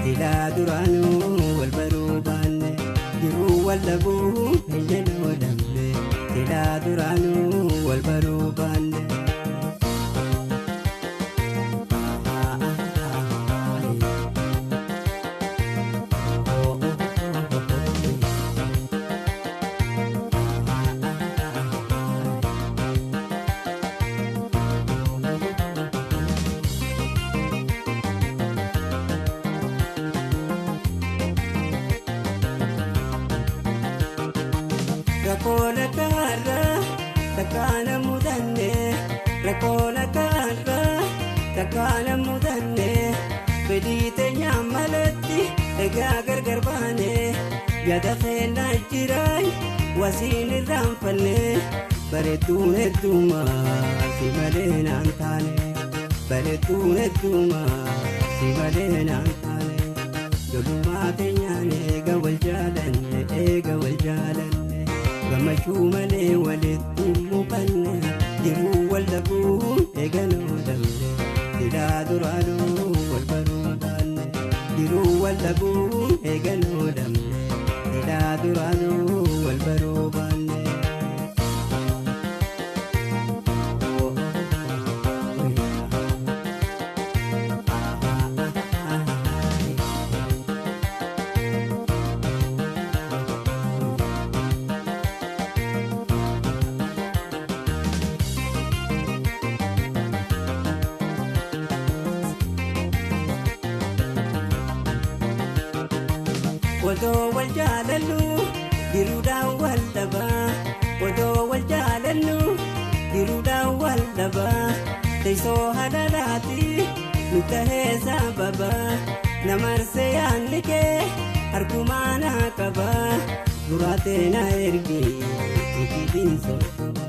Dila duranu wal barubane diru wallabu ejeno dambe Dila duranu wal barubane Rakona kara takana mudanne Rakona kara takana mudanne Bedite nyamalatti ega gargarbane Yada fena jirai wasin rampanne Baretune tuma simale nantane Baretune tuma simale nantane Doluma tenyane ega waljalanne Gamachumane walitti muqanne diru wallabu egano dambe Dila duranu wal barubane diru wallabu egano dambe Dila duranu wal barubane Wado wal jalalu diruda wal daba Wado wal jalalu diruda wal daba Teiso hadalati nutahe sababa Namarse yanlike harkumana kaba Durate na ergi tukidin soba